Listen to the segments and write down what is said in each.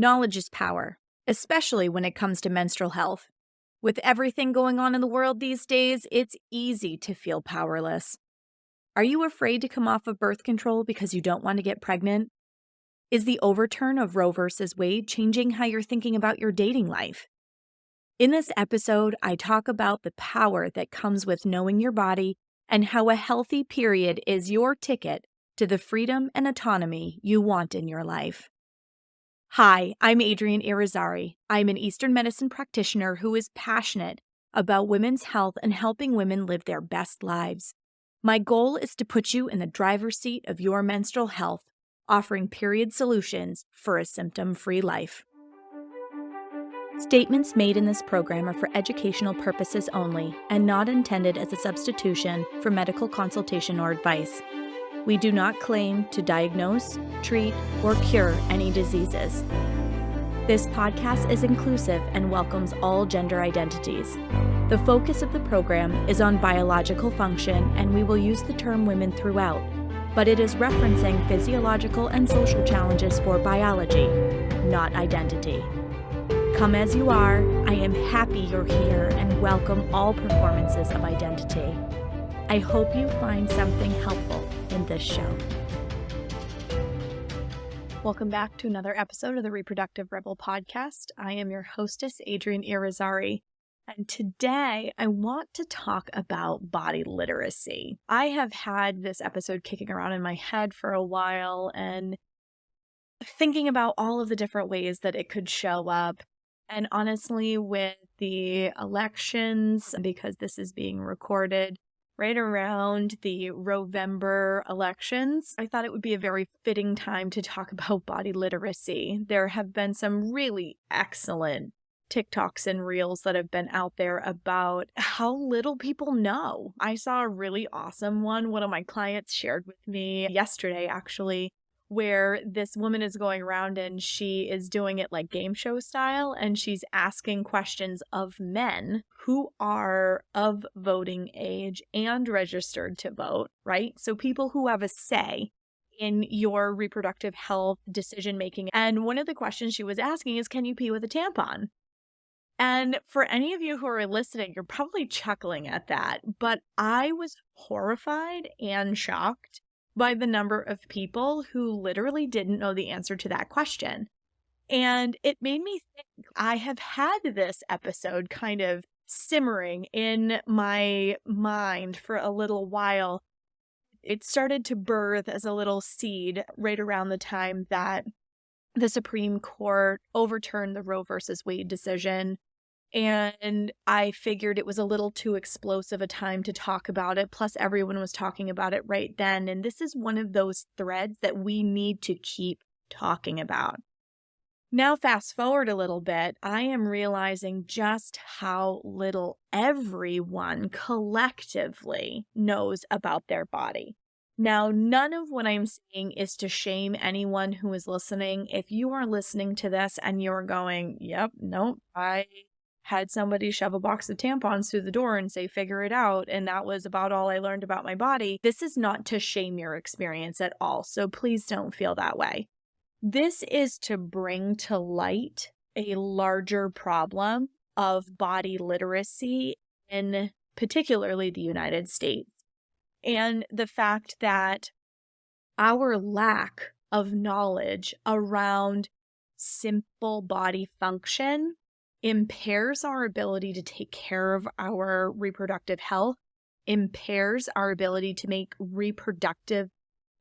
Knowledge is power, especially when it comes to menstrual health. With everything going on in the world these days, it's easy to feel powerless. Are you afraid to come off of birth control because you don't want to get pregnant? Is the overturn of Roe v. Wade changing how you're thinking about your dating life? In this episode, I talk about the power that comes with knowing your body and how a healthy period is your ticket to the freedom and autonomy you want in your life. Hi, I'm Adrienne Irizarry. I'm an Eastern medicine practitioner who is passionate about women's health and helping women live their best lives. My goal is to put you in the driver's seat of your menstrual health, offering period solutions for a symptom-free life. Statements made in this program are for educational purposes only and not intended as a substitution for medical consultation or advice. We do not claim to diagnose, treat, or cure any diseases. This podcast is inclusive and welcomes all gender identities. The focus of the program is on biological function, and we will use the term women throughout, but it is referencing physiological and social challenges for biology, not identity. Come as you are, I am happy you're here and welcome all performances of identity. I hope you find something helpful in this show. Welcome back to another episode of the Reproductive Rebel podcast. I am your hostess, Adrienne Irizarry, and today I want to talk about body literacy. I have had this episode kicking around in my head for a while and thinking about all of the different ways that it could show up. And honestly, with the elections, because this is being recorded right around the November elections, I thought it would be a very fitting time to talk about body literacy. There have been some really excellent TikToks and Reels that have been out there about how little people know. I saw a really awesome one of my clients shared with me yesterday, actually, where this woman is going around and she is doing it like game show style, and she's asking questions of men who are of voting age and registered to vote, right? So people who have a say in your reproductive health decision making. And one of the questions she was asking is, can you pee with a tampon? And for any of you who are listening, you're probably chuckling at that, but I was horrified and shocked by the number of people who literally didn't know the answer to that question. And it made me think, I have had this episode kind of simmering in my mind for a little while. It started to birth as a little seed right around the time that the Supreme Court overturned the Roe versus Wade decision. And I figured it was a little too explosive a time to talk about it. Plus, everyone was talking about it right then. And this is one of those threads that we need to keep talking about. Now, fast forward a little bit, I am realizing just how little everyone collectively knows about their body. Now, none of what I'm saying is to shame anyone who is listening. If you are listening to this and you're going, yep, nope, I had somebody shove a box of tampons through the door and say, figure it out, and that was about all I learned about my body. This is not to shame your experience at all, so please don't feel that way. This is to bring to light a larger problem of body literacy in particularly the United States, and the fact that our lack of knowledge around simple body function impairs our ability to take care of our reproductive health, impairs our ability to make reproductive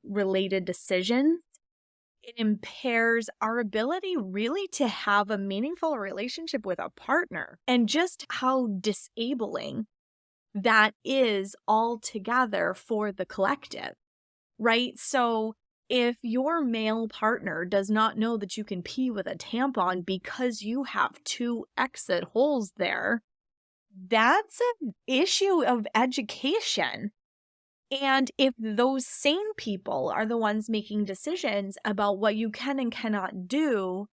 related decisions. It impairs our ability really to have a meaningful relationship with a partner, and just how disabling that is altogether for the collective, right? So if your male partner does not know that you can pee with a tampon because you have 2 exit holes there, that's an issue of education. And if those same people are the ones making decisions about what you can and cannot do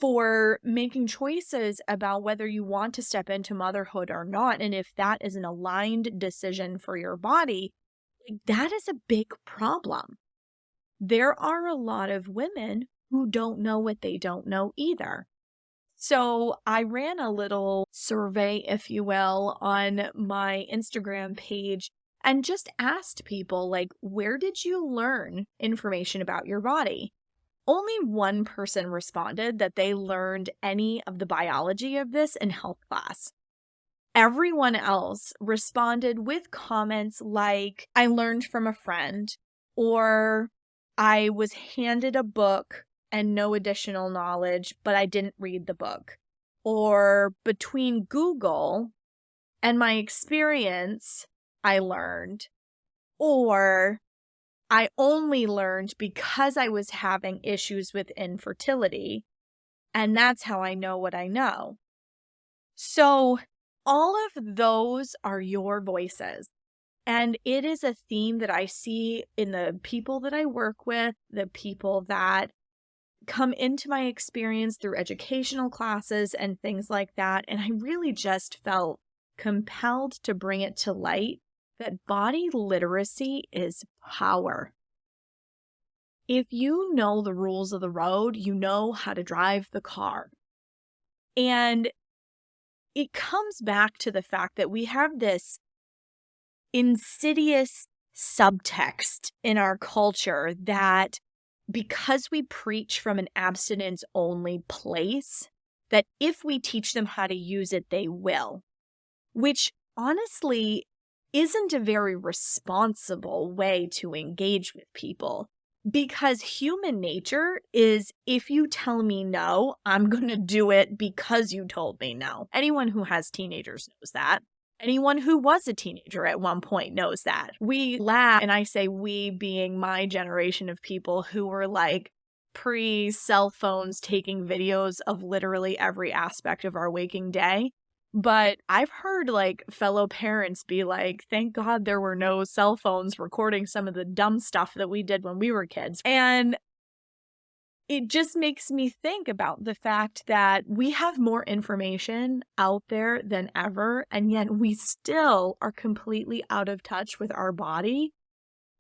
for making choices about whether you want to step into motherhood or not, and if that is an aligned decision for your body, that is a big problem. There are a lot of women who don't know what they don't know either. So I ran a little survey, if you will, on my Instagram page and just asked people, like, where did you learn information about your body? Only one person responded that they learned any of the biology of this in health class. Everyone else responded with comments like, I learned from a friend, or I was handed a book and no additional knowledge, but I didn't read the book. Or between Google and my experience, I learned. Or I only learned because I was having issues with infertility, and that's how I know what I know. So all of those are your voices. And it is a theme that I see in the people that I work with, the people that come into my experience through educational classes and things like that. And I really just felt compelled to bring it to light that body literacy is power. If you know the rules of the road, you know how to drive the car. And it comes back to the fact that we have this insidious subtext in our culture that because we preach from an abstinence-only place, that if we teach them how to use it, they will, which honestly isn't a very responsible way to engage with people. Because human nature is, if you tell me no, I'm going to do it because you told me no. Anyone who has teenagers knows that. Anyone who was a teenager at one point knows that. We laugh, and I say we being my generation of people who were like pre-cell phones taking videos of literally every aspect of our waking day. But I've heard like fellow parents be like, thank God there were no cell phones recording some of the dumb stuff that we did when we were kids. And it just makes me think about the fact that we have more information out there than ever, and yet we still are completely out of touch with our body,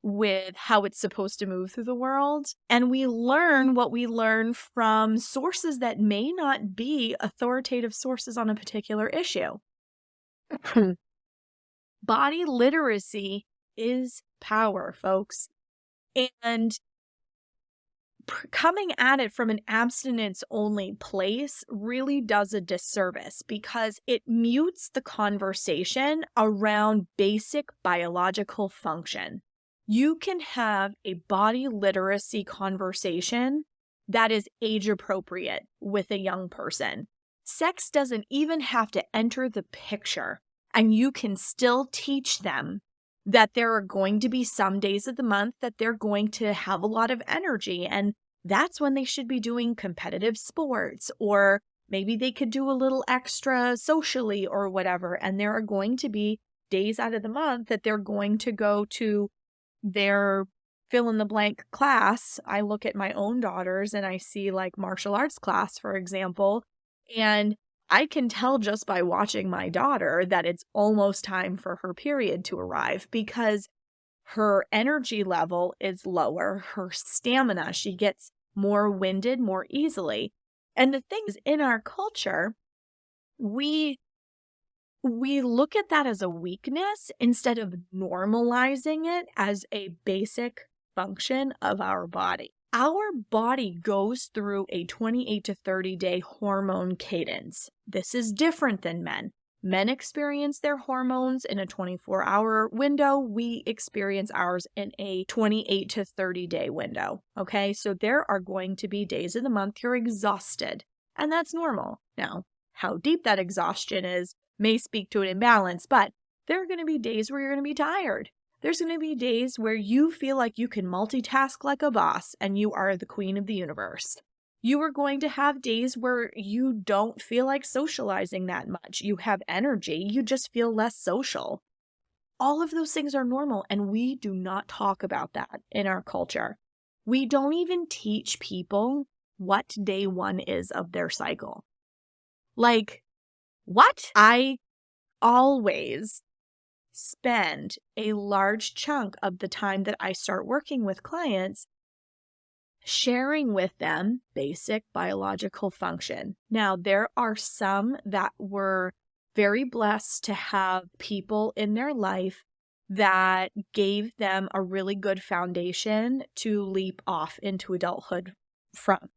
with how it's supposed to move through the world. And we learn what we learn from sources that may not be authoritative sources on a particular issue. Body literacy is power, folks. And coming at it from an abstinence-only place really does a disservice because it mutes the conversation around basic biological function. You can have a body literacy conversation that is age-appropriate with a young person. Sex doesn't even have to enter the picture, and you can still teach them that there are going to be some days of the month that they're going to have a lot of energy, and that's when they should be doing competitive sports, or maybe they could do a little extra socially or whatever, and there are going to be days out of the month that they're going to go to their fill-in-the-blank class. I look at my own daughters and I see like martial arts class, for example, and I can tell just by watching my daughter that it's almost time for her period to arrive because her energy level is lower, her stamina, she gets more winded more easily. And the thing is, in our culture, we look at that as a weakness instead of normalizing it as a basic function of our body. Our body goes through a 28 to 30 day hormone cadence. This is different than men. Men experience their hormones in a 24-hour window. We experience ours in a 28 to 30 day window. Okay, so there are going to be days of the month you're exhausted, and that's normal. Now, how deep that exhaustion is may speak to an imbalance, but there are going to be days where you're going to be tired. There's going to be days where you feel like you can multitask like a boss and you are the queen of the universe. You are going to have days where you don't feel like socializing that much. You have energy, you just feel less social. All of those things are normal, and we do not talk about that in our culture. We don't even teach people what day one is of their cycle. Like, what? I always spend a large chunk of the time that I start working with clients sharing with them basic biological function. Now, there are some that were very blessed to have people in their life that gave them a really good foundation to leap off into adulthood from.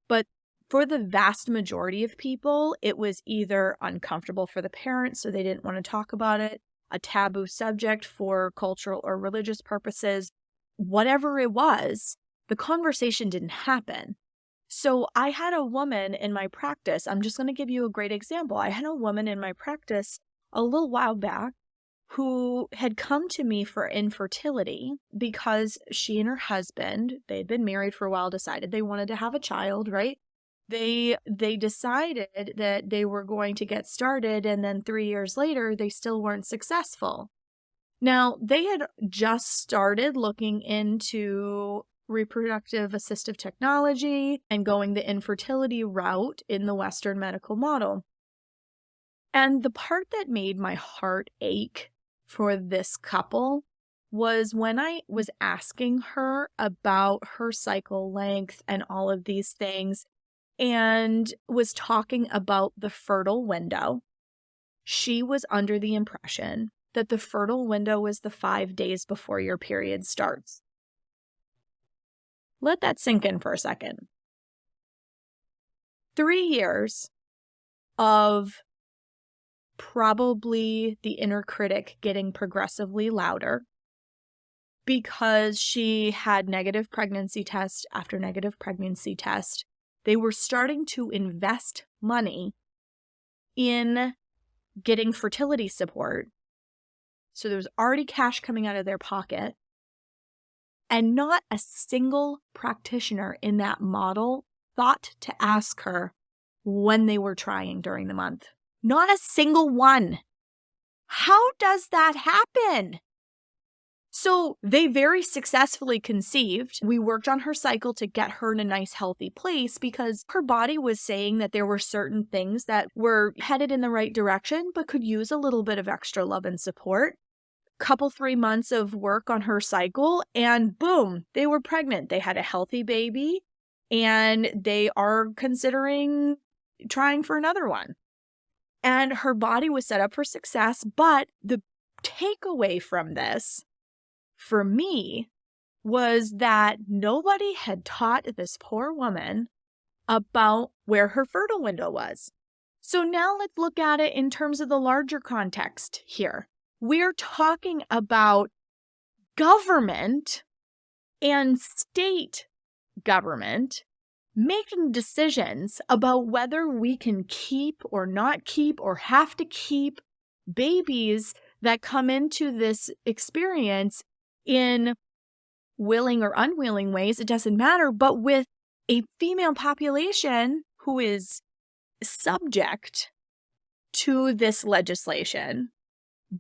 But for the vast majority of people, it was either uncomfortable for the parents, so they didn't want to talk about it, a taboo subject for cultural or religious purposes, whatever it was, the conversation didn't happen. So I had a woman in my practice. I'm just going to give you a great example. I had a woman in my practice a little while back who had come to me for infertility because she and her husband, they'd been married for a while, decided they wanted to have a child, right? They decided that they were going to get started, and then 3 years later, they still weren't successful. Now, they had just started looking into reproductive assistive technology and going the infertility route in the Western medical model. And the part that made my heart ache for this couple was when I was asking her about her cycle length and all of these things, and was talking about the fertile window. She was under the impression that the fertile window was the 5 days before your period starts. Let that sink in for a second. 3 years of probably the inner critic getting progressively louder because she had negative pregnancy test after negative pregnancy test. They were starting to invest money in getting fertility support. So there was already cash coming out of their pocket. And not a single practitioner in that model thought to ask her when they were trying during the month. Not a single one. How does that happen? So they very successfully conceived. We worked on her cycle to get her in a nice, healthy place because her body was saying that there were certain things that were headed in the right direction, but could use a little bit of extra love and support. Couple 3 months of work on her cycle, and boom, they were pregnant. They had a healthy baby, and they are considering trying for another one. And her body was set up for success, but the takeaway from this, for me, was that nobody had taught this poor woman about where her fertile window was. So now let's look at it in terms of the larger context here. We're talking about government and state government making decisions about whether we can keep or not keep or have to keep babies that come into this experience in willing or unwilling ways. It doesn't matter. But with a female population who is subject to this legislation,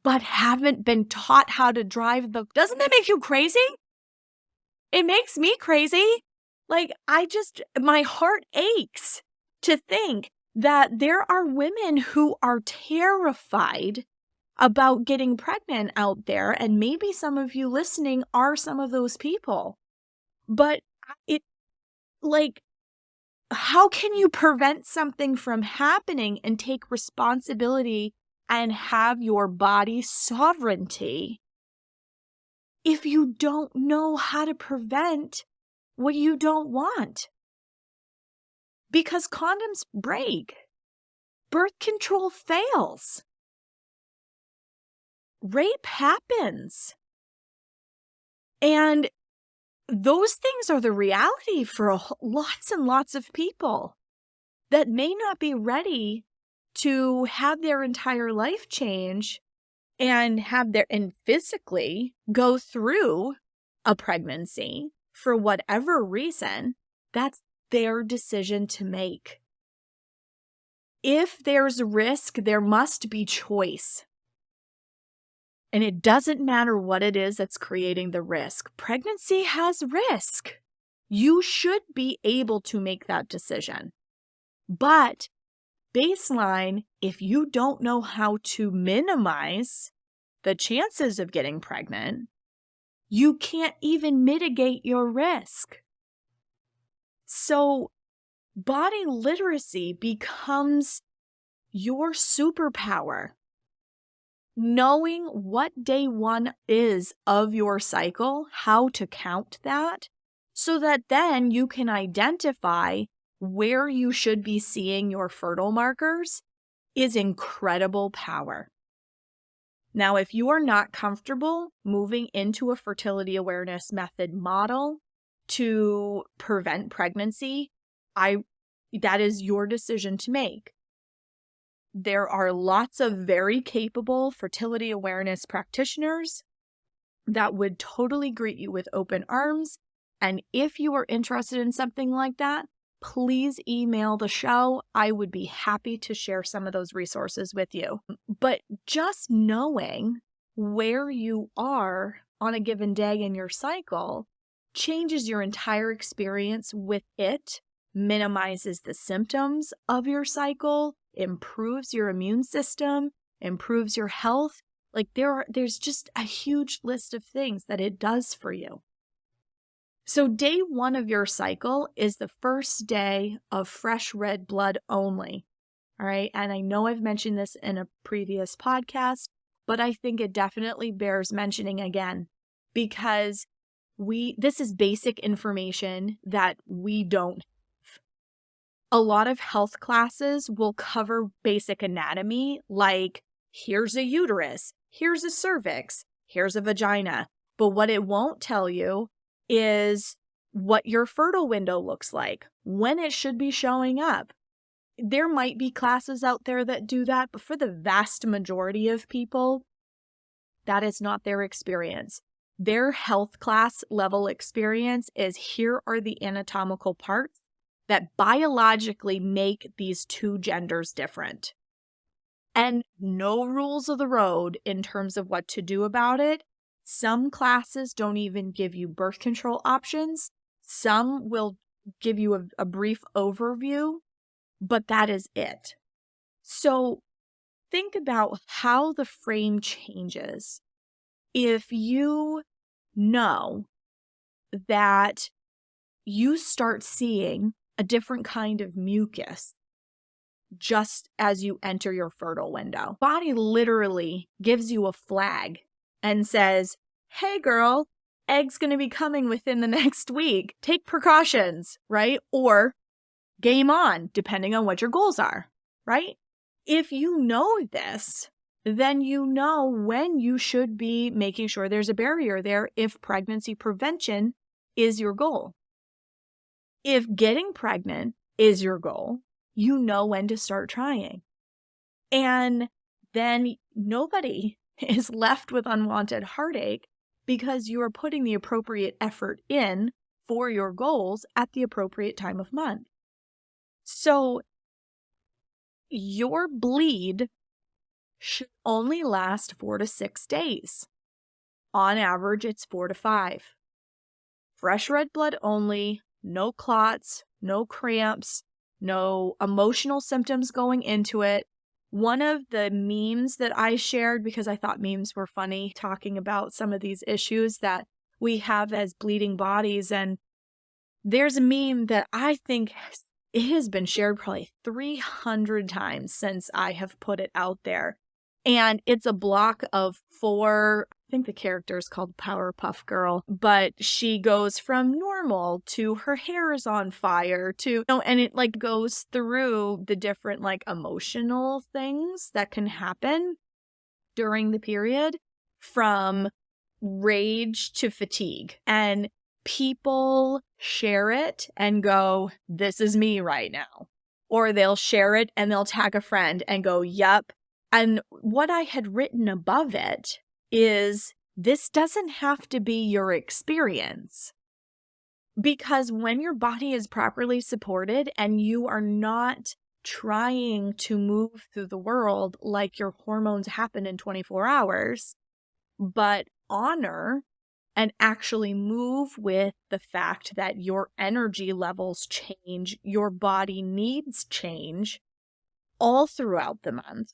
but haven't been taught how to drive the... Doesn't that make you crazy? It makes me crazy. Like, my heart aches to think that there are women who are terrified about getting pregnant out there. And maybe some of you listening are some of those people. But how can you prevent something from happening and take responsibility and have your body sovereignty if you don't know how to prevent what you don't want? Because condoms break. Birth control fails. Rape happens. And those things are the reality for lots and lots of people that may not be ready to have their entire life change and physically go through a pregnancy for whatever reason. That's their decision to make. If there's risk, there must be choice. And it doesn't matter what it is that's creating the risk. Pregnancy has risk. You should be able to make that decision. But baseline, if you don't know how to minimize the chances of getting pregnant, you can't even mitigate your risk. So body literacy becomes your superpower. Knowing what day one is of your cycle, how to count that, so that then you can identify where you should be seeing your fertile markers is incredible power. Now, if you are not comfortable moving into a fertility awareness method model to prevent pregnancy, that is your decision to make. There are lots of very capable fertility awareness practitioners that would totally greet you with open arms. And if you are interested in something like that, please email the show. I would be happy to share some of those resources with you. But just knowing where you are on a given day in your cycle changes your entire experience with it, minimizes the symptoms of your cycle, improves your immune system, improves your health. Like there's just a huge list of things that it does for you. So day one of your cycle is the first day of fresh red blood only. All right. And I know I've mentioned this in a previous podcast, but I think it definitely bears mentioning again, because this is basic information that we don't. A lot of health classes will cover basic anatomy, like here's a uterus, here's a cervix, here's a vagina. But what it won't tell you is what your fertile window looks like, when it should be showing up. There might be classes out there that do that, but for the vast majority of people, that is not their experience. Their health class level experience is here are the anatomical parts that biologically make these two genders different. And no rules of the road in terms of what to do about it. Some classes don't even give you birth control options. Some will give you a brief overview, but that is it. So think about how the frame changes. If you know that you start seeing a different kind of mucus just as you enter your fertile window. Body literally gives you a flag and says, hey girl, egg's going to be coming within the next week. Take precautions, right? Or game on, depending on what your goals are, right? If you know this, then you know when you should be making sure there's a barrier there if pregnancy prevention is your goal. If getting pregnant is your goal, you know when to start trying. And then nobody is left with unwanted heartache because you are putting the appropriate effort in for your goals at the appropriate time of month. So your bleed should only last 4 to 6 days. On average, it's 4 to 5. Fresh red blood only, no clots, no cramps, no emotional symptoms going into it. One of the memes that I shared, because I thought memes were funny, talking about some of these issues that we have as bleeding bodies. And there's a meme that I think it has been shared probably 300 times since I have put it out there. And it's a block of 4, I think the character is called Powerpuff Girl, but she goes from normal to her hair is on fire to, and it like goes through the different like emotional things that can happen during the period, from rage to fatigue. And people share it and go, this is me right now. Or they'll share it and they'll tag a friend and go, yup. And what I had written above it is, this doesn't have to be your experience. Because when your body is properly supported and you are not trying to move through the world like your hormones happen in 24 hours, but honor and actually move with the fact that your energy levels change, your body needs change all throughout the month.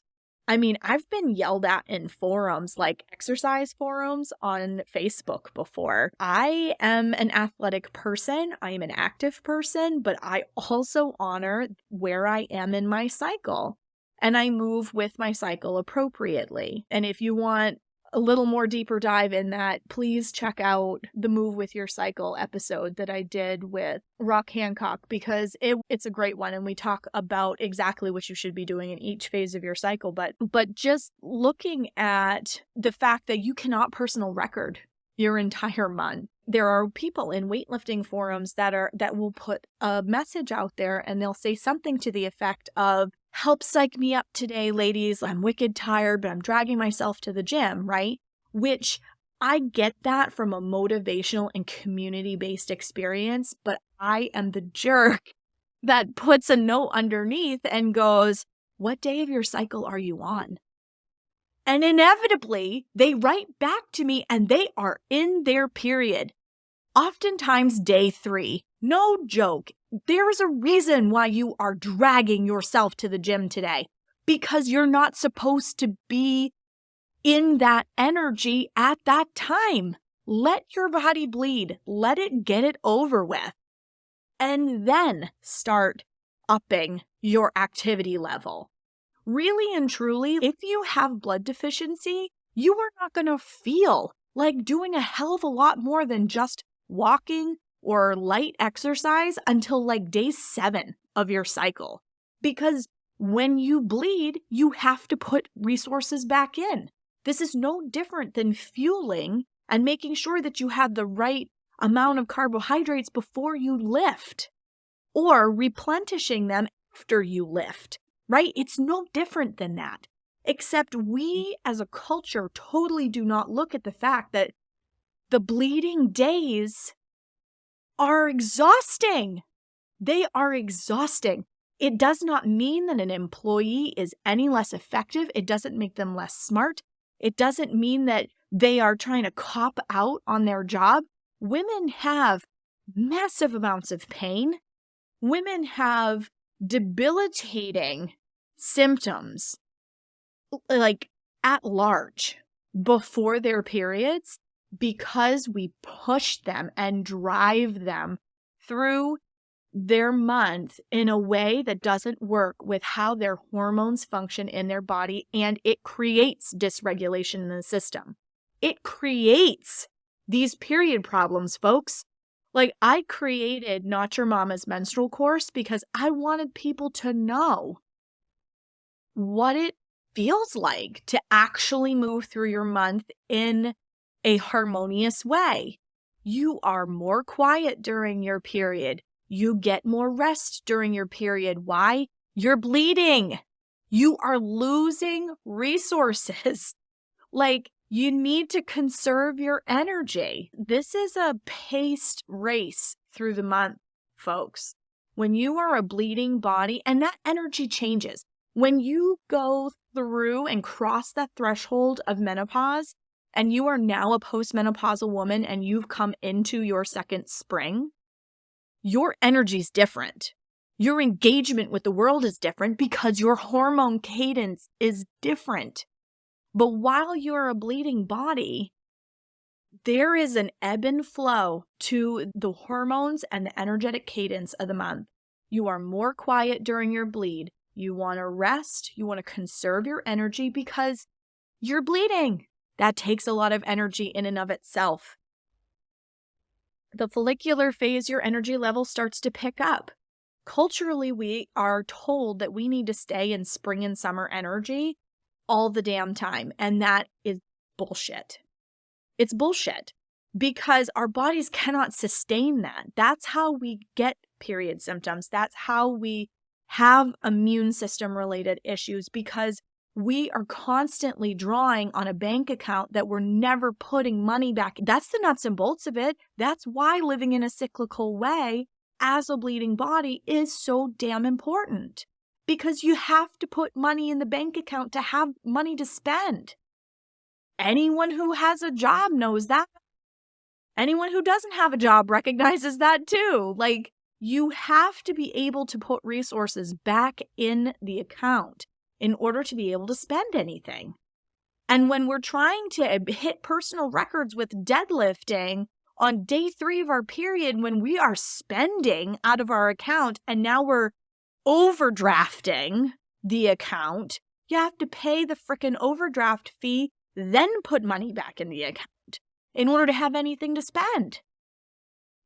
I mean, I've been yelled at in forums like exercise forums on Facebook before. I am an athletic person. I am an active person, but I also honor where I am in my cycle and I move with my cycle appropriately. And if you want a little more deeper dive in that, please check out the Move with Your Cycle episode that I did with Rock Hancock, because it's a great one and we talk about exactly what you should be doing in each phase of your cycle. But just looking at the fact that you cannot personal record your entire month. There are people in weightlifting forums that will put a message out there and they'll say something to the effect of, "Help psych me up today, ladies. I'm wicked tired, but I'm dragging myself to the gym," right? Which I get that from a motivational and community-based experience, but I am the jerk that puts a note underneath and goes, "What day of your cycle are you on?" And inevitably, they write back to me and they are in their period. Oftentimes day 3. No joke. There is a reason why you are dragging yourself to the gym today. Because you're not supposed to be in that energy at that time. Let your body bleed. Let it get it over with. And then start upping your activity level. Really and truly, if you have blood deficiency, you are not going to feel like doing a hell of a lot more than just walking or light exercise until like day 7 of your cycle. Because when you bleed, you have to put resources back in. This is no different than fueling and making sure that you have the right amount of carbohydrates before you lift, or replenishing them after you lift. Right? It's no different than that. Except we as a culture totally do not look at the fact that the bleeding days are exhausting. They are exhausting. It does not mean that an employee is any less effective. It doesn't make them less smart. It doesn't mean that they are trying to cop out on their job. Women have massive amounts of pain. Women have debilitating symptoms, like at large, before their periods, because we push them and drive them through their month in a way that doesn't work with how their hormones function in their body, and it creates dysregulation in the system. It creates these period problems, folks. Like, I created Not Your Mama's Menstrual course because I wanted people to know what it feels like to actually move through your month in a harmonious way. You are more quiet during your period. You get more rest during your period. Why? You're bleeding. You are losing resources. Like, you need to conserve your energy. This is a paced race through the month, folks. When you are a bleeding body, and that energy changes. When you go through and cross that threshold of menopause, and you are now a postmenopausal woman and you've come into your second spring, your energy's different. Your engagement with the world is different because your hormone cadence is different. But while you're a bleeding body, there is an ebb and flow to the hormones and the energetic cadence of the month. You are more quiet during your bleed. You want to rest. You want to conserve your energy because you're bleeding. That takes a lot of energy in and of itself. The follicular phase, your energy level starts to pick up. Culturally, we are told that we need to stay in spring and summer energy all the damn time. And that is bullshit. It's bullshit because our bodies cannot sustain that. That's how we get period symptoms. That's how we have immune system related issues, because we are constantly drawing on a bank account that we're never putting money back. That's the nuts and bolts of it. That's why living in a cyclical way as a bleeding body is so damn important, because you have to put money in the bank account to have money to spend. Anyone who has a job knows that. Anyone who doesn't have a job recognizes that too. You have to be able to put resources back in the account in order to be able to spend anything. And when we're trying to hit personal records with deadlifting on day 3 of our period, when we are spending out of our account and now we're overdrafting the account, you have to pay the frickin' overdraft fee, then put money back in the account in order to have anything to spend.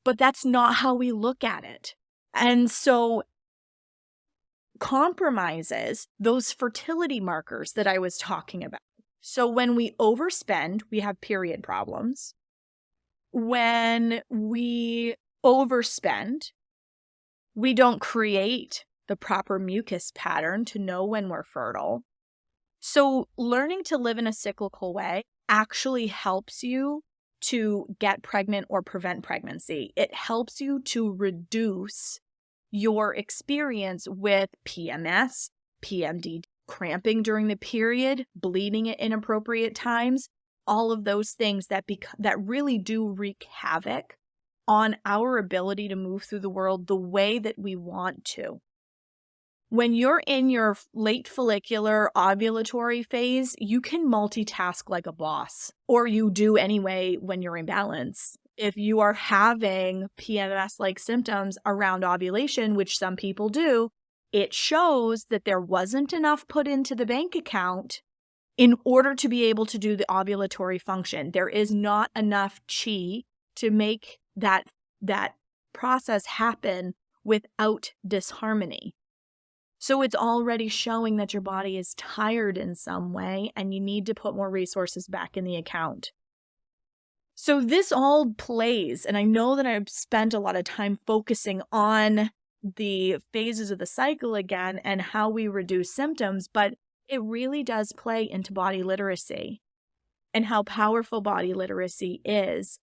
But that's not how we look at it. And so compromises those fertility markers that I was talking about. So when we overspend, we have period problems. When we overspend, we don't create the proper mucus pattern to know when we're fertile. So learning to live in a cyclical way actually helps you to get pregnant or prevent pregnancy. It helps you to reduce your experience with PMS, PMD, cramping during the period, bleeding at inappropriate times, all of those things that really do wreak havoc on our ability to move through the world the way that we want to. When you're in your late follicular ovulatory phase, you can multitask like a boss, or you do anyway when you're in balance. If you are having PMS-like symptoms around ovulation, which some people do, it shows that there wasn't enough put into the bank account in order to be able to do the ovulatory function. There is not enough chi to make that process happen without disharmony. So it's already showing that your body is tired in some way and you need to put more resources back in the account. So this all plays, and I know that I've spent a lot of time focusing on the phases of the cycle again and how we reduce symptoms, but it really does play into body literacy and how powerful body literacy is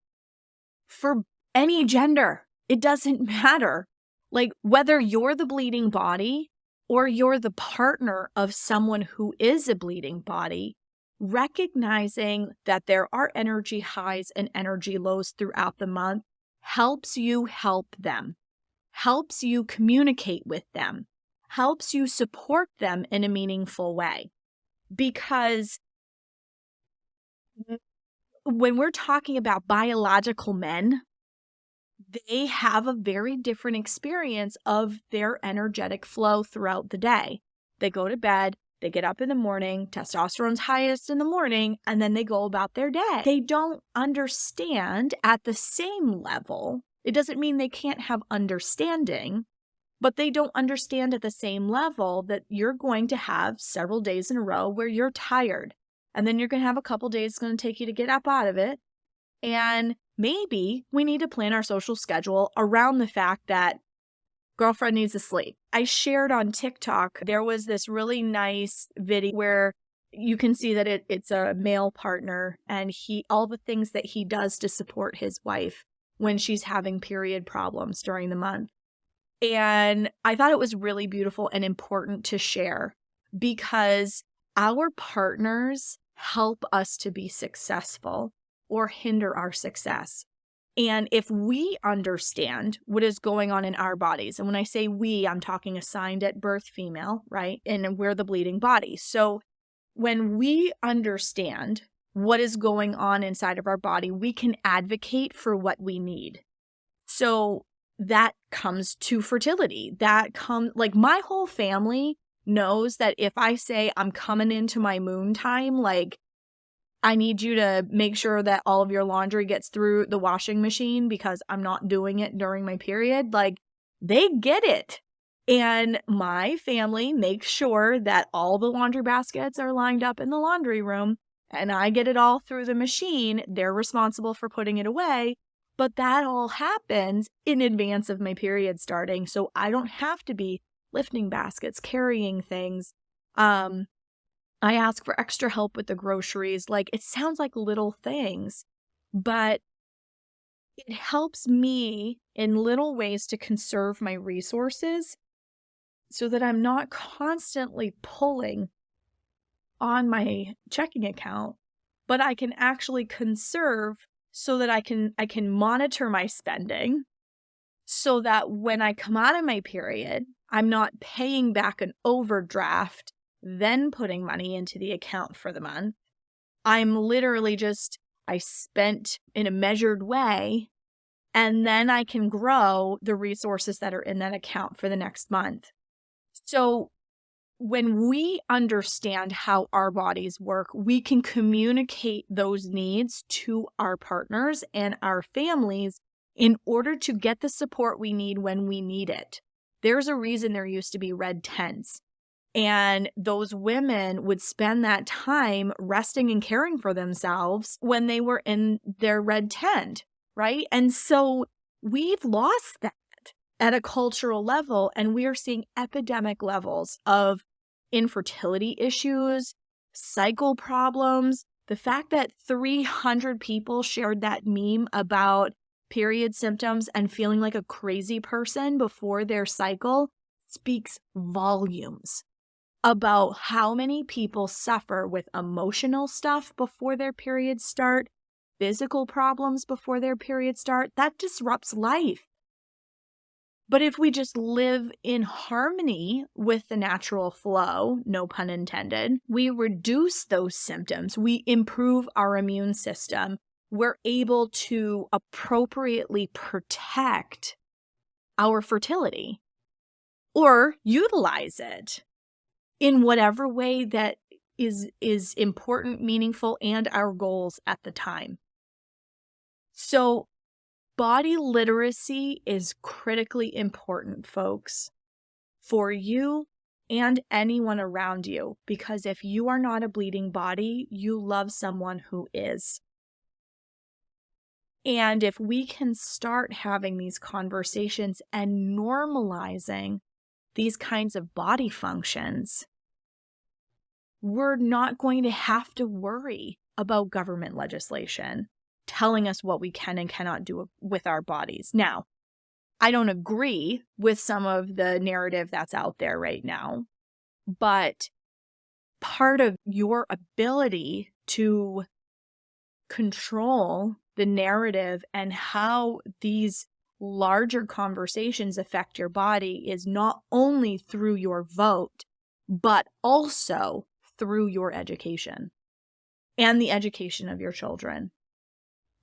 for any gender. It doesn't matter. Like whether you're the bleeding body or you're the partner of someone who is a bleeding body, recognizing that there are energy highs and energy lows throughout the month helps you help them, helps you communicate with them, helps you support them in a meaningful way. Because when we're talking about biological men, they have a very different experience of their energetic flow throughout the day. They go to bed, they get up in the morning, testosterone's highest in the morning, and then they go about their day. They don't understand at the same level. It doesn't mean they can't have understanding, but they don't understand at the same level that you're going to have several days in a row where you're tired. And then you're going to have a couple days it's going to take you to get up out of it. And maybe we need to plan our social schedule around the fact that girlfriend needs to sleep. I shared on TikTok, there was this really nice video where you can see that it's a male partner and all the things that he does to support his wife when she's having period problems during the month. And I thought it was really beautiful and important to share because our partners help us to be successful or hinder our success. And if we understand what is going on in our bodies, and when I say we, I'm talking assigned at birth female, right? And we're the bleeding body. So when we understand what is going on inside of our body, we can advocate for what we need. So that comes to fertility. Like my whole family knows that if I say I'm coming into my moon time, like I need you to make sure that all of your laundry gets through the washing machine because I'm not doing it during my period. Like they get it. And my family makes sure that all the laundry baskets are lined up in the laundry room and I get it all through the machine. They're responsible for putting it away. But that all happens in advance of my period starting. So I don't have to be lifting baskets, carrying things. I ask for extra help with the groceries. Like it sounds like little things, but it helps me in little ways to conserve my resources so that I'm not constantly pulling on my checking account, but I can actually conserve so that I can monitor my spending so that when I come out of my period, I'm not paying back an overdraft then putting money into the account for the month. I'm literally I spent in a measured way, and then I can grow the resources that are in that account for the next month. So when we understand how our bodies work, we can communicate those needs to our partners and our families in order to get the support we need when we need it. There's a reason there used to be red tents, and those women would spend that time resting and caring for themselves when they were in their red tent, right? And so we've lost that at a cultural level, and we are seeing epidemic levels of infertility issues, cycle problems. The fact that 300 people shared that meme about period symptoms and feeling like a crazy person before their cycle speaks volumes about how many people suffer with emotional stuff before their periods start, physical problems before their periods start. That disrupts life. But if we just live in harmony with the natural flow, no pun intended, we reduce those symptoms, we improve our immune system, we're able to appropriately protect our fertility or utilize it in whatever way that is important, meaningful, and our goals at the time. So body literacy is critically important, folks, for you and anyone around you, because if you are not a bleeding body, you love someone who is. And if we can start having these conversations and normalizing these kinds of body functions, we're not going to have to worry about government legislation telling us what we can and cannot do with our bodies. Now, I don't agree with some of the narrative that's out there right now, but part of your ability to control the narrative and how these larger conversations affect your body is not only through your vote, but also through your education and the education of your children.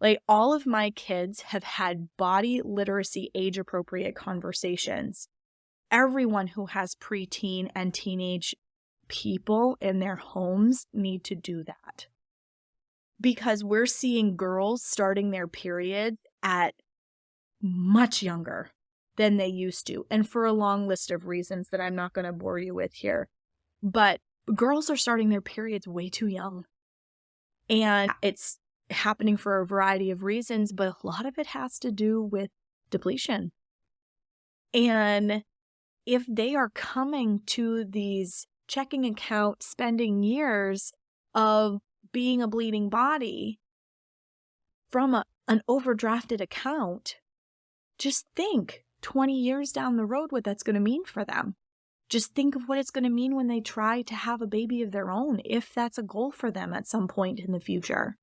Like, all of my kids have had body literacy, age-appropriate conversations. Everyone who has preteen and teenage people in their homes need to do that. Because we're seeing girls starting their period at much younger than they used to. And for a long list of reasons that I'm not going to bore you with here. But girls are starting their periods way too young. And it's happening for a variety of reasons, but a lot of it has to do with depletion. And if they are coming to these checking account spending years of being a bleeding body from an overdrafted account, just think 20 years down the road what that's going to mean for them. Just think of what it's going to mean when they try to have a baby of their own, if that's a goal for them at some point in the future.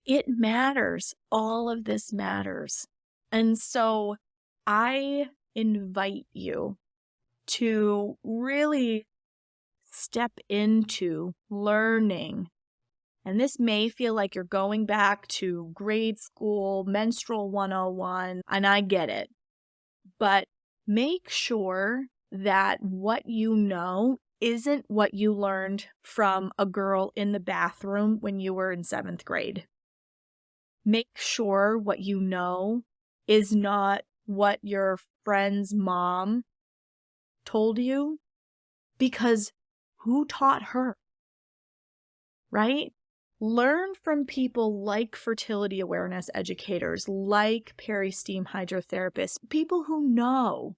It matters. All of this matters. And so I invite you to really step into learning. And this may feel like you're going back to grade school, menstrual 101, and I get it. But make sure that what you know isn't what you learned from a girl in the bathroom when you were in 7th grade. Make sure what you know is not what your friend's mom told you, because who taught her? Right? Learn from people like fertility awareness educators, like peri-steam hydrotherapists, people who know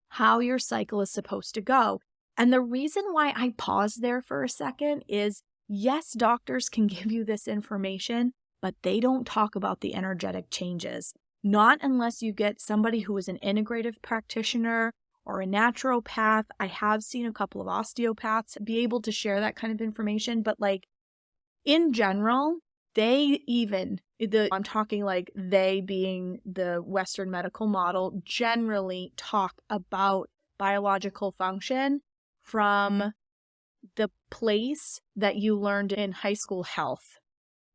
how your cycle is supposed to go. And the reason why I pause there for a second is, yes, doctors can give you this information, but they don't talk about the energetic changes. Not unless you get somebody who is an integrative practitioner or a naturopath. I have seen a couple of osteopaths be able to share that kind of information, but like in general, I'm talking like they being the Western medical model, generally talk about biological function from the place that you learned in high school health,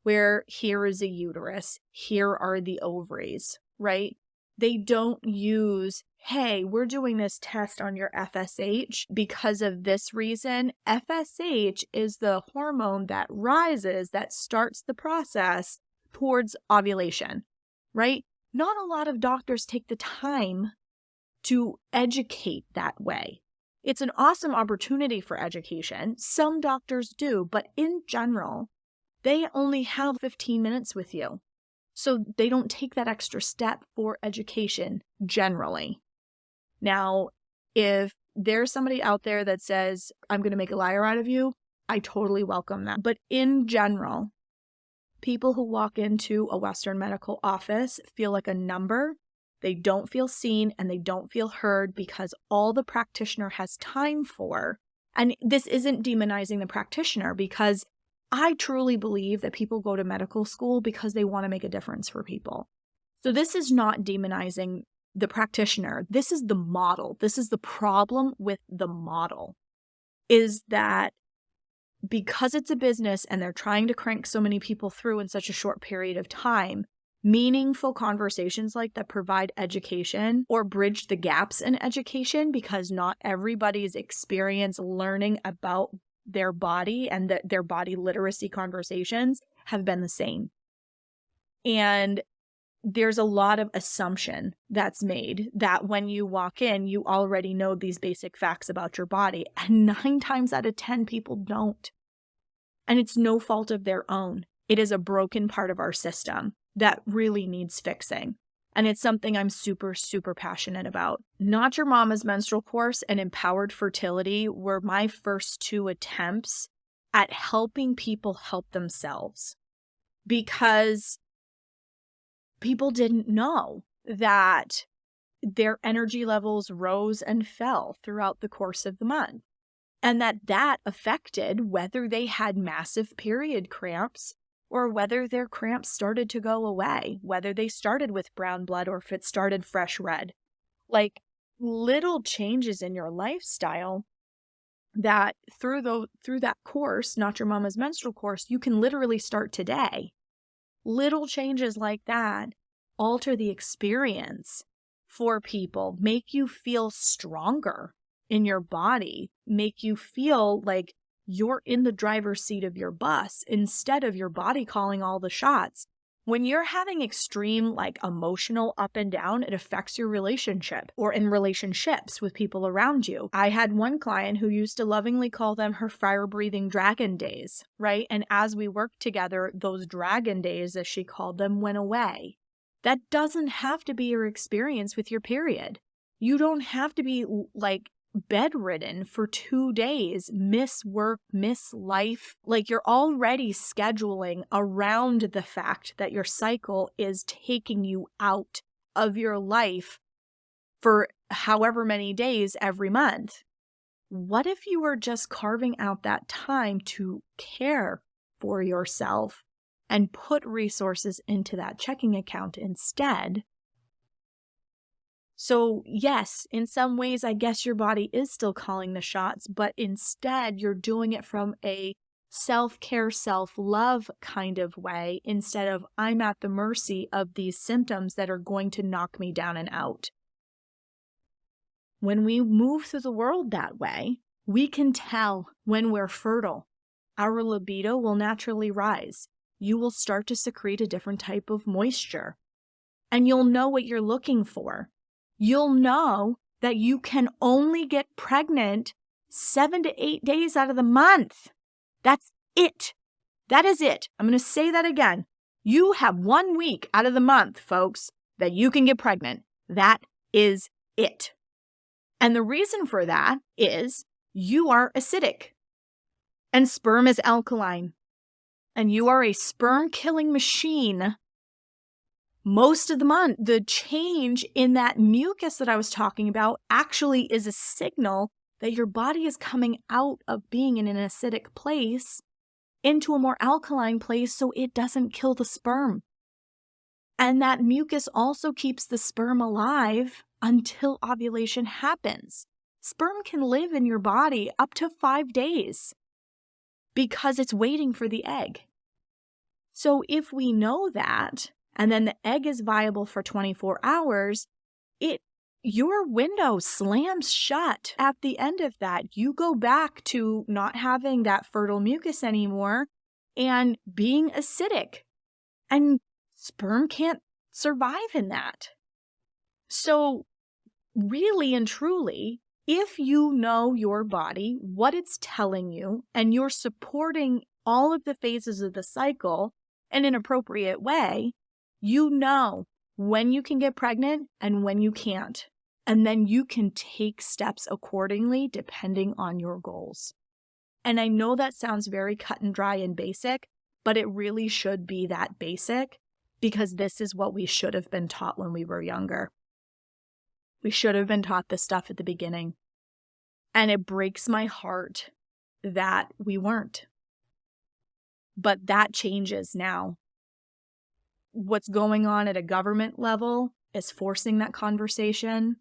where here is a uterus, here are the ovaries, right? They don't use, hey, we're doing this test on your FSH because of this reason. FSH is the hormone that rises, that starts the process towards ovulation, right? Not a lot of doctors take the time to educate that way. It's an awesome opportunity for education. Some doctors do, but in general, they only have 15 minutes with you. So they don't take that extra step for education generally. Now, if there's somebody out there that says, I'm going to make a liar out of you, I totally welcome that. But in general, people who walk into a Western medical office feel like a number. They don't feel seen and they don't feel heard because all the practitioner has time for, and this isn't demonizing the practitioner, because I truly believe that people go to medical school because they want to make a difference for people. So this is not demonizing the practitioner. This is the model. This is the problem with the model, is that because it's a business and they're trying to crank so many people through in such a short period of time, meaningful conversations like that provide education or bridge the gaps in education, because not everybody's experience learning about their body and their body literacy conversations have been the same. And there's a lot of assumption that's made that when you walk in, you already know these basic facts about your body. And 9 times out of 10 people don't. And it's no fault of their own. It is a broken part of our system that really needs fixing. And it's something I'm super, super passionate about. Not Your Mama's Menstrual Course and Empowered Fertility were my first 2 attempts at helping people help themselves, because people didn't know that their energy levels rose and fell throughout the course of the month, and that affected whether they had massive period cramps or whether their cramps started to go away, whether they started with brown blood or if it started fresh red. Like little changes in your lifestyle that through that course, Not Your Mama's Menstrual Course, you can literally start today. Little changes like that alter the experience for people, make you feel stronger in your body, make you feel like you're in the driver's seat of your bus instead of your body calling all the shots. When you're having extreme, like emotional up and down, it affects your relationship or in relationships with people around you. I had one client who used to lovingly call them her fire-breathing dragon days, right? And as we worked together, those dragon days, as she called them, went away. That doesn't have to be your experience with your period. You don't have to be like bedridden for 2 days, miss work, miss life. Like you're already scheduling around the fact that your cycle is taking you out of your life for however many days every month. What if you were just carving out that time to care for yourself and put resources into that checking account instead? So yes, in some ways, I guess your body is still calling the shots, but instead you're doing it from a self-care, self-love kind of way, instead of I'm at the mercy of these symptoms that are going to knock me down and out. When we move through the world that way, we can tell when we're fertile. Our libido will naturally rise. You will start to secrete a different type of moisture, and you'll know what you're looking for. You'll know that you can only get pregnant 7 to 8 days out of the month. That's it. That is it. I'm going to say that again. You have 1 week out of the month, folks, that you can get pregnant. That is it. And the reason for that is you are acidic and sperm is alkaline, and you are a sperm-killing machine most of the month. The change in that mucus that I was talking about actually is a signal that your body is coming out of being in an acidic place into a more alkaline place so it doesn't kill the sperm. And that mucus also keeps the sperm alive until ovulation happens. sperm can live in your body up to 5 days because it's waiting for the egg. So if we know that, and then the egg is viable for 24 hours, your window slams shut at the end of that. You go back to not having that fertile mucus anymore and being acidic. And sperm can't survive in that. So really and truly, if you know your body, what it's telling you, and you're supporting all of the phases of the cycle in an appropriate way, you know when you can get pregnant and when you can't. And then you can take steps accordingly depending on your goals. And I know that sounds very cut and dry and basic, but it really should be that basic because this is what we should have been taught when we were younger. We should have been taught this stuff at the beginning. And it breaks my heart that we weren't. But that changes now. What's going on at a government level is forcing that conversation.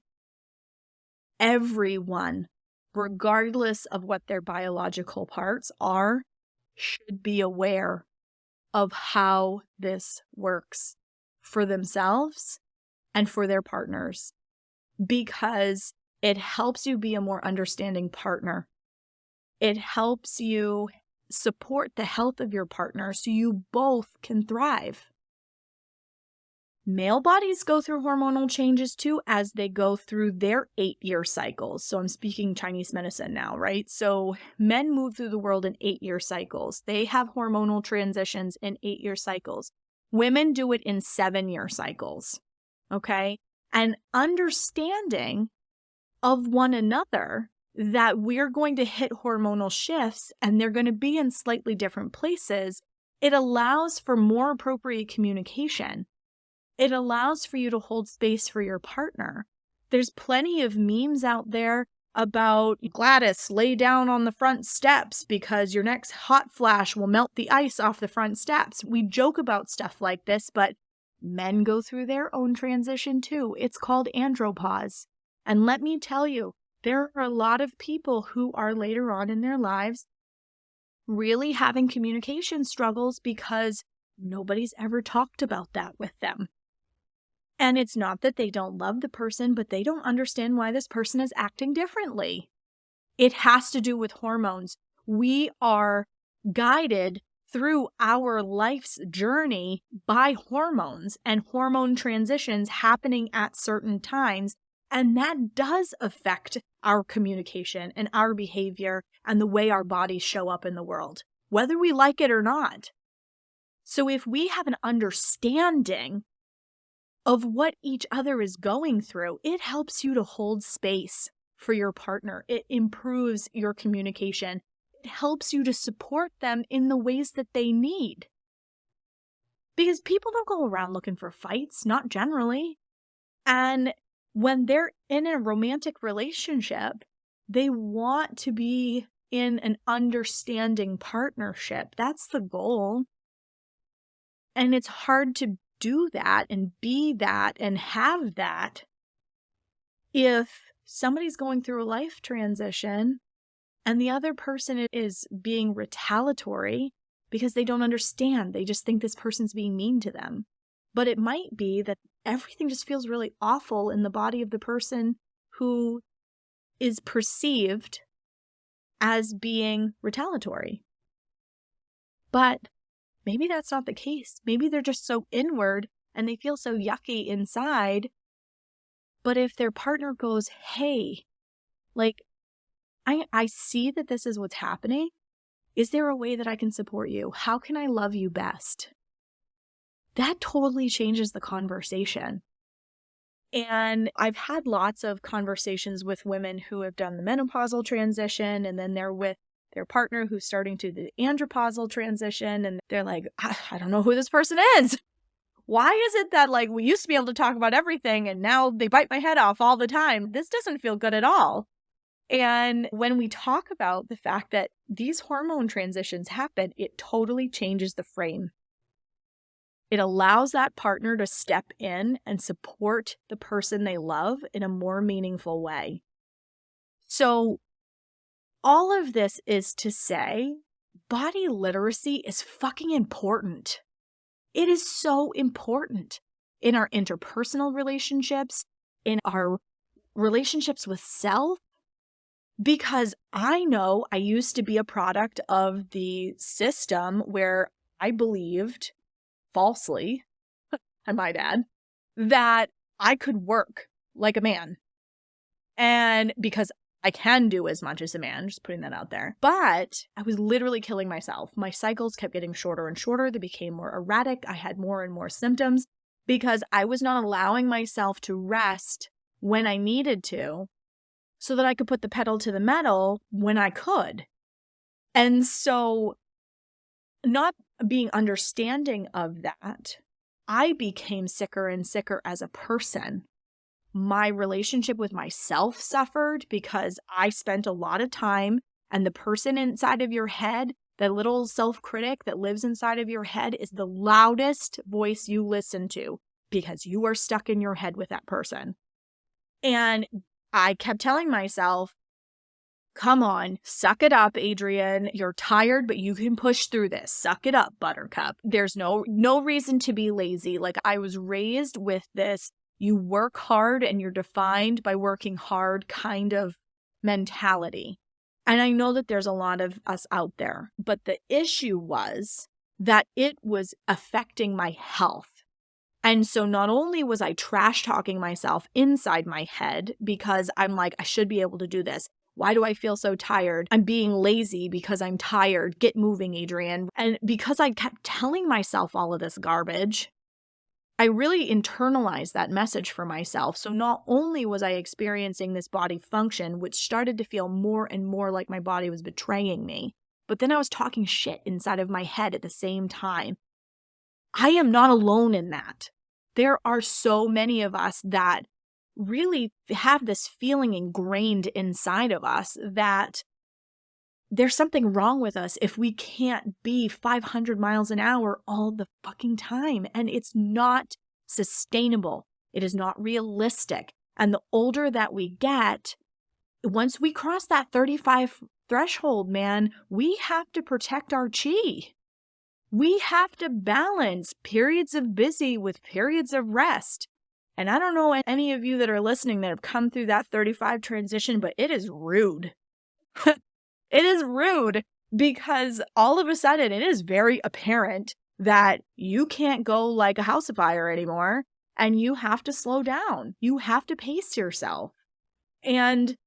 Everyone, regardless of what their biological parts are, should be aware of how this works for themselves and for their partners, because it helps you be a more understanding partner. It helps you support the health of your partner so you both can thrive. Male bodies go through hormonal changes too as they go through their 8-year cycles. So I'm speaking Chinese medicine now, right? So men move through the world in 8-year cycles. They have hormonal transitions in 8-year cycles. Women do it in 7-year cycles, okay? And understanding of one another that we're going to hit hormonal shifts and they're going to be in slightly different places, it allows for more appropriate communication. It allows for you to hold space for your partner. There's plenty of memes out there about Gladys, lay down on the front steps because your next hot flash will melt the ice off the front steps. We joke about stuff like this, but men go through their own transition too. It's called andropause. And let me tell you, there are a lot of people who are later on in their lives really having communication struggles because nobody's ever talked about that with them. And it's not that they don't love the person, but they don't understand why this person is acting differently. It has to do with hormones. We are guided through our life's journey by hormones and hormone transitions happening at certain times. And that does affect our communication and our behavior and the way our bodies show up in the world, whether we like it or not. So if we have an understanding of what each other is going through, it helps you to hold space for your partner. It improves your communication. It helps you to support them in the ways that they need. Because people don't go around looking for fights, not generally. And when they're in a romantic relationship, they want to be in an understanding partnership. That's the goal. And it's hard to do that and be that and have that if somebody's going through a life transition and the other person is being retaliatory because they don't understand. They just think this person's being mean to them. But it might be that everything just feels really awful in the body of the person who is perceived as being retaliatory. But maybe that's not the case. Maybe they're just so inward and they feel so yucky inside. But if their partner goes, hey, like, I see that this is what's happening. Is there a way that I can support you? How can I love you best? That totally changes the conversation. And I've had lots of conversations with women who have done the menopausal transition and then they're with their partner who's starting to do the andropausal transition, and they're like, I don't know who this person is. Why is it that like we used to be able to talk about everything and now they bite my head off all the time? This doesn't feel good at all. And when we talk about the fact that these hormone transitions happen, it totally changes the frame. It allows that partner to step in and support the person they love in a more meaningful way. So all of this is to say, body literacy is fucking important. It is so important in our interpersonal relationships, in our relationships with self, because I know I used to be a product of the system where I believed, falsely, I might add, that I could work like a man. And because I can do as much as a man, just putting that out there. But I was literally killing myself. My cycles kept getting shorter and shorter. They became more erratic. I had more and more symptoms because I was not allowing myself to rest when I needed to so that I could put the pedal to the metal when I could. And so, not being understanding of that, I became sicker and sicker as a person. My relationship with myself suffered because I spent a lot of time, and the person inside of your head, that little self-critic that lives inside of your head, is the loudest voice you listen to because you are stuck in your head with that person. And I kept telling myself, come on, suck it up, Adrian. You're tired, but you can push through this. Suck it up, Buttercup. There's no reason to be lazy. Like, I was raised with this, you work hard and you're defined by working hard kind of mentality. And I know that there's a lot of us out there, but the issue was that it was affecting my health. And so not only was I trash talking myself inside my head because I'm like, I should be able to do this. Why do I feel so tired? I'm being lazy because I'm tired. Get moving, Adrian. And because I kept telling myself all of this garbage, I really internalized that message for myself. So not only was I experiencing this body function, which started to feel more and more like my body was betraying me, but then I was talking shit inside of my head at the same time. I am not alone in that. There are so many of us that really have this feeling ingrained inside of us that there's something wrong with us if we can't be 500 miles an hour all the fucking time. And it's not sustainable. It is not realistic. And the older that we get, once we cross that 35 threshold, man, we have to protect our chi. We have to balance periods of busy with periods of rest. And I don't know any of you that are listening that have come through that 35 transition, but it is rude. It is rude because all of a sudden it is very apparent that you can't go like a house of fire anymore and you have to slow down. You have to pace yourself. And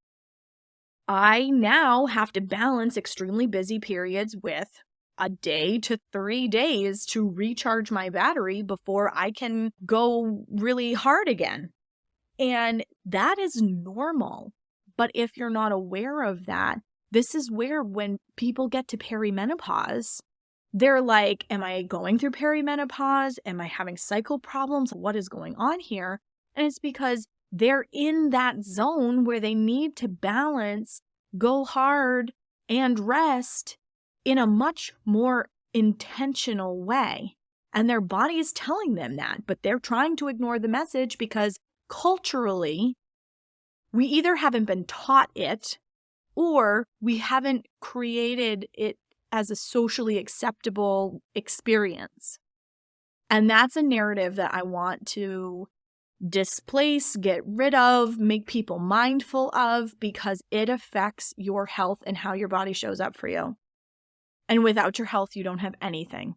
I now have to balance extremely busy periods with a day to 3 days to recharge my battery before I can go really hard again. And that is normal. But if you're not aware of that, this is where when people get to perimenopause, they're like, am I going through perimenopause? Am I having cycle problems? What is going on here? And it's because they're in that zone where they need to balance, go hard, and rest in a much more intentional way. And their body is telling them that, but they're trying to ignore the message because culturally, we either haven't been taught it or we haven't created it as a socially acceptable experience. And that's a narrative that I want to displace, get rid of, make people mindful of, because it affects your health and how your body shows up for you. And without your health, you don't have anything.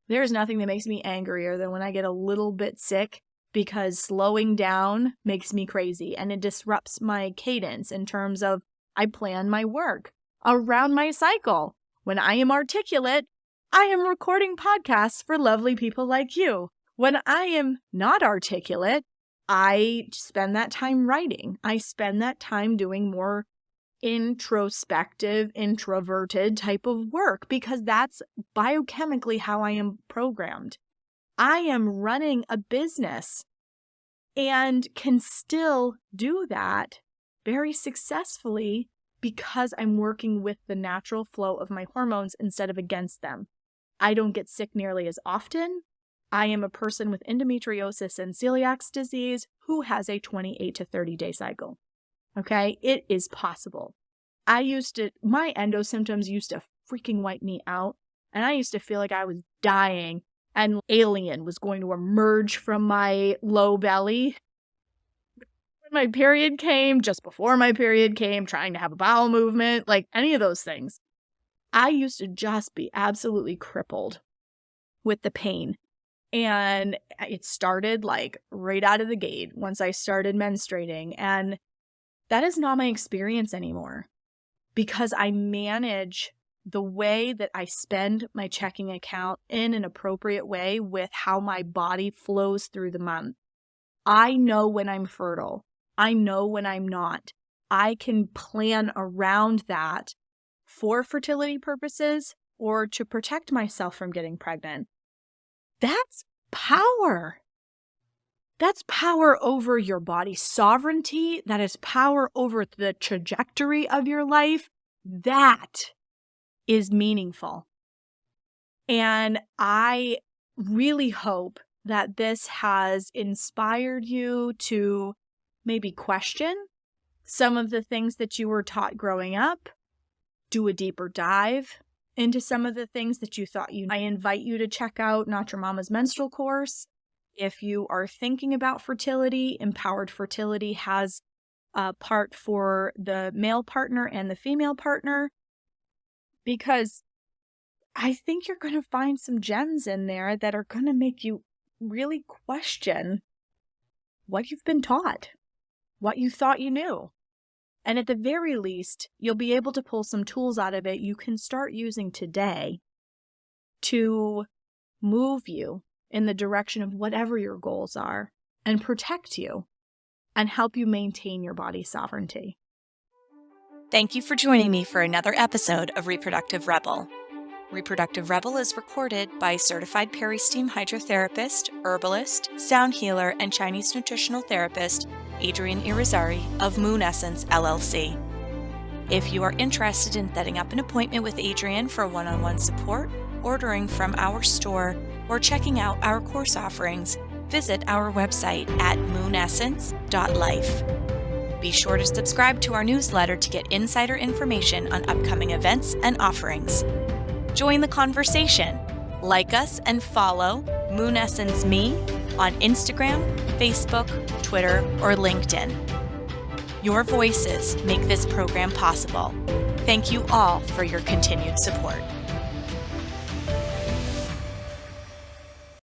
There is nothing that makes me angrier than when I get a little bit sick because slowing down makes me crazy and it disrupts my cadence in terms of I plan my work around my cycle. When I am articulate, I am recording podcasts for lovely people like you. When I am not articulate, I spend that time writing. I spend that time doing more introspective, introverted type of work because that's biochemically how I am programmed. I am running a business and can still do that very successfully because I'm working with the natural flow of my hormones instead of against them. I don't get sick nearly as often. I am a person with endometriosis and celiac disease who has a 28 to 30 day cycle. Okay? It is possible. My endo symptoms used to freaking wipe me out. And I used to feel like I was dying and an alien was going to emerge from my low belly. When my period came, just before my period came, trying to have a bowel movement, like any of those things. I used to just be absolutely crippled with the pain. And it started like right out of the gate once I started menstruating. And that is not my experience anymore because I manage the way that I spend my checking account in an appropriate way with how my body flows through the month. I know when I'm fertile. I know when I'm not. I can plan around that for fertility purposes or to protect myself from getting pregnant. That's power. That's power over your body sovereignty. That is power over the trajectory of your life. That is meaningful. And I really hope that this has inspired you to maybe question some of the things that you were taught growing up, do a deeper dive into some of the things that you thought you. I invite you to check out Not Your Mama's Menstrual course. If you are thinking about fertility, Empowered Fertility has a part for the male partner and the female partner, because I think you're going to find some gems in there that are going to make you really question what you've been taught, what you thought you knew. And at the very least, you'll be able to pull some tools out of it you can start using today to move you in the direction of whatever your goals are and protect you and help you maintain your body sovereignty. Thank you for joining me for another episode of Reproductive Rebel. Reproductive Rebel is recorded by certified peri-steam hydrotherapist, herbalist, sound healer, and Chinese nutritional therapist, Adrienne Irizarry of Moon Essence LLC. If you are interested in setting up an appointment with Adrienne for one-on-one support, ordering from our store, or checking out our course offerings, visit our website at moonessence.life. Be sure to subscribe to our newsletter to get insider information on upcoming events and offerings. Join the conversation. Like us and follow Moon Essence Me on Instagram, Facebook, Twitter, or LinkedIn. Your voices make this program possible. Thank you all for your continued support.